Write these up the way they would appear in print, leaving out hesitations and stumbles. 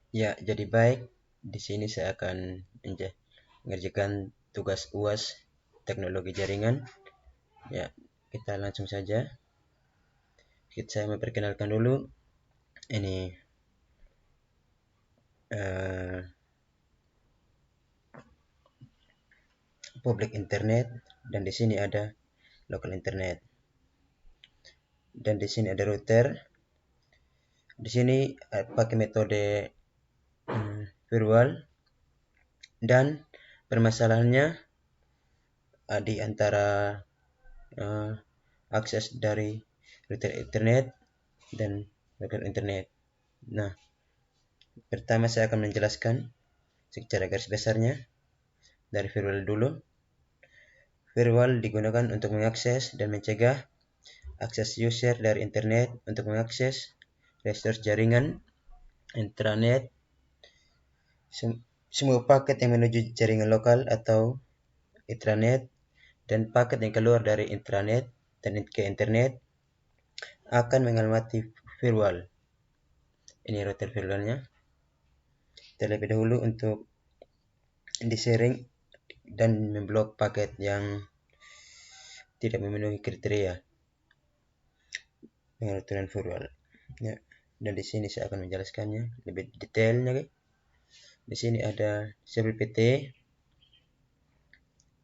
Ya, jadi baik. Di sini saya akan mengerjakan tugas UAS Teknologi Jaringan. Ya, kita langsung saja. Saya memperkenalkan dulu. Ini eh, public internet dan di sini ada local internet. Dan di sini ada router. Di sini pakai metode virtual dan permasalahannya di antara eh, akses dari router internet dan local internet. Nah, pertama saya akan menjelaskan secara garis besarnya dari firewall dulu. Firewall digunakan untuk mengakses dan mencegah akses user dari internet untuk mengakses resource jaringan, intranet, semua paket yang menuju jaringan lokal atau intranet, dan paket yang keluar dari intranet dan ke internet akan mengalami firewall. Ini router firewallnya. Terlebih dahulu untuk di-sharing dan memblok paket yang tidak memenuhi kriteria pengaturan firewall. Ya. Dan di sini saya akan menjelaskannya lebih detailnya. Di sini ada server PT,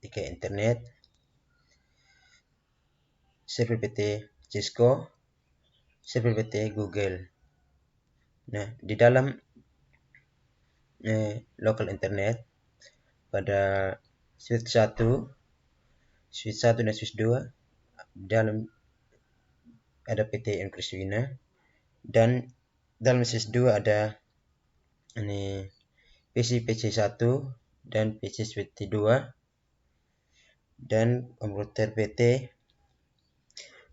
ke internet, server PT Cisco, server PT Google. Nah, di dalam local internet pada switch 1, switch 1 dan switch 2 dalam ada PT Encryptiona dan dalam switch 2 ada ini PC 1 dan PC switch 2 dan komputer PT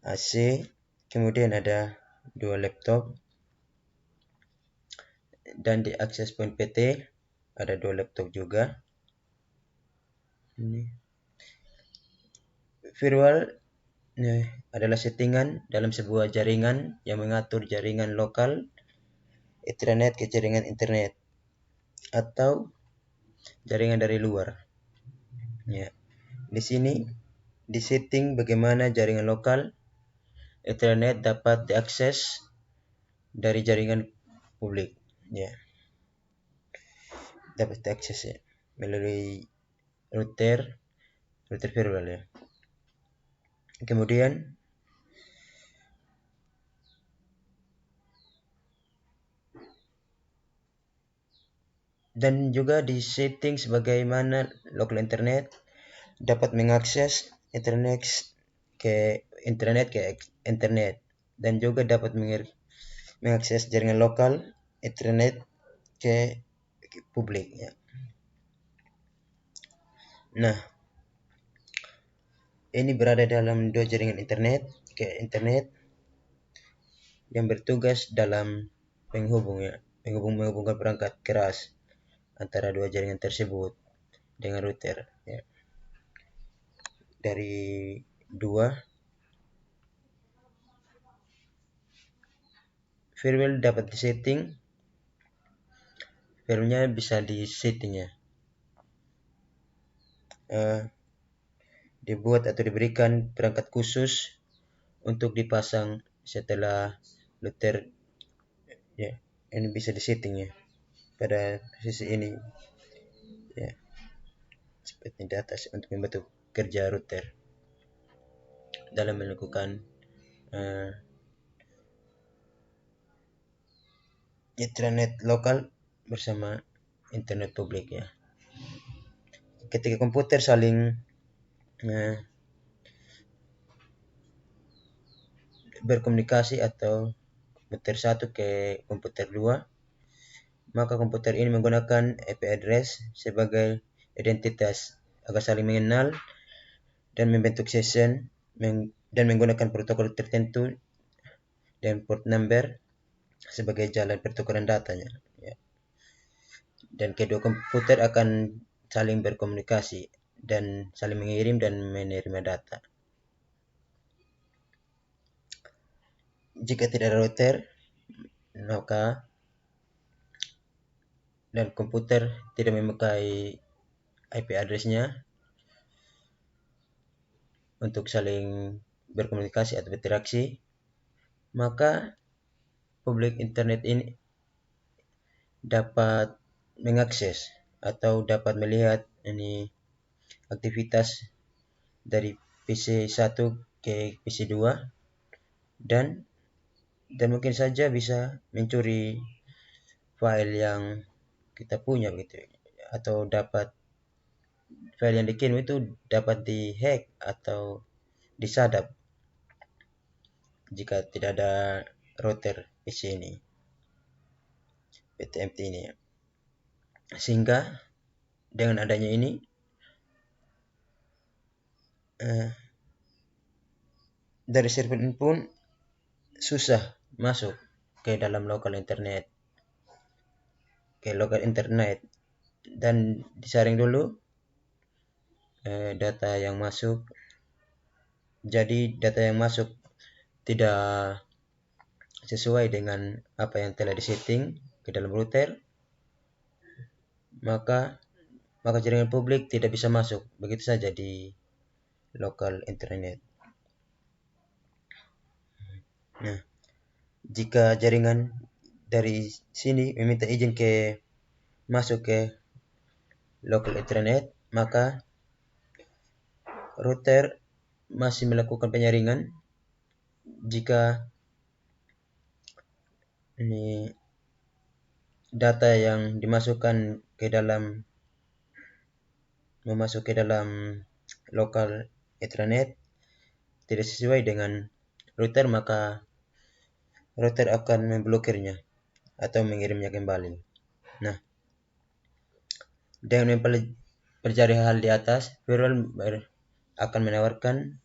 AC, kemudian ada dua laptop dan di access point PT ada dua laptop juga. Ini firewall adalah settingan dalam sebuah jaringan yang mengatur jaringan lokal internet ke jaringan internet atau jaringan dari luar. Ya. Di sini disetting bagaimana jaringan lokal internet dapat diakses dari jaringan publik. Ya. Dapat diakses ya melalui router firewall ya. Kemudian dan juga di setting sebagaimana local internet dapat mengakses internet dan juga dapat mengakses jaringan lokal internet ke publik ya. Nah, ini berada dalam dua jaringan internet yang bertugas dalam menghubungkan perangkat keras antara dua jaringan tersebut dengan router ya. Dari dua firewall dapat disetting, firewallnya bisa disetting ya, dibuat atau diberikan perangkat khusus untuk dipasang setelah router ya. Ini bisa disetting ya pada posisi ini ya, seperti di atas untuk membantu kerja router dalam melakukan internet lokal bersama internet publik ya. Ketika komputer saling berkomunikasi atau komputer satu ke komputer dua, maka komputer ini menggunakan IP address sebagai identitas agar saling mengenal dan membentuk session dan menggunakan protokol tertentu dan port number sebagai jalan pertukaran datanya ya. Dan kedua komputer akan saling berkomunikasi dan saling mengirim dan menerima data. Jika tidak ada router, maka dan komputer tidak memakai IP address-nya untuk saling berkomunikasi atau berinteraksi, maka publik internet ini dapat mengakses atau dapat melihat ini aktivitas dari PC 1 ke PC 2 dan mungkin saja bisa mencuri file yang kita punya begitu, atau dapat file yang dikirim itu dapat dihack atau disadap jika tidak ada router PC ini, PTMT ini ya. Sehingga dengan adanya ini dari server ini pun susah masuk ke dalam lokal internet, dan disaring dulu data yang masuk. Jadi data yang masuk tidak sesuai dengan apa yang telah disetting ke dalam router, maka jaringan publik tidak bisa masuk begitu saja di lokal internet. Nah, jika jaringan dari sini meminta izin masuk ke lokal internet, maka router masih melakukan penyaringan jika ini data yang dimasukkan ke dalam lokal internet tidak sesuai dengan router, maka router akan memblokirnya atau mengirimnya kembali. Nah, dengan mempelajari hal di atas, firewall akan menawarkan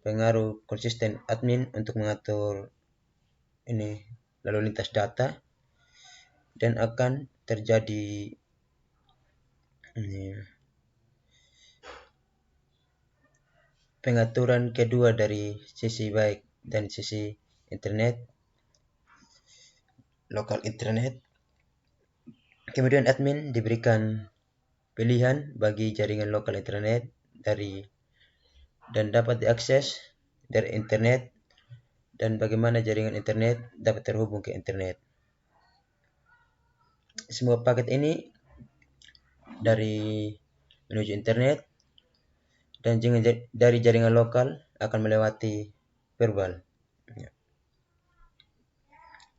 pengaruh konsisten admin untuk mengatur ini lalu lintas data, dan akan terjadi pengaturan kedua dari sisi baik dan sisi internet, lokal internet. Kemudian admin diberikan pilihan bagi jaringan lokal internet dan dapat diakses dari internet, dan bagaimana jaringan internet dapat terhubung ke internet. Semua paket ini dari menuju internet dan dari jaringan lokal akan melewati verbal.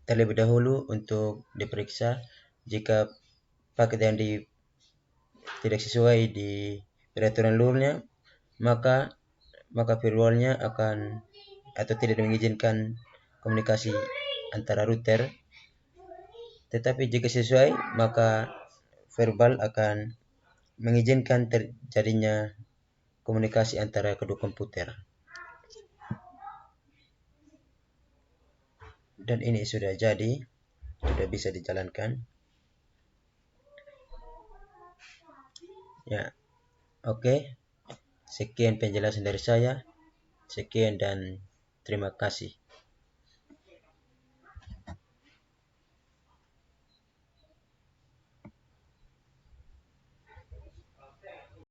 Terlebih dahulu untuk diperiksa jika paket yang tidak sesuai di peraturan luarnya, maka firewallnya akan atau tidak mengizinkan komunikasi antara router. Tetapi jika sesuai, maka verbal akan mengizinkan terjadinya komunikasi antara kedua komputer. Dan ini sudah jadi, sudah bisa dijalankan. Ya, oke. Sekian penjelasan dari saya. Sekian dan terima kasih.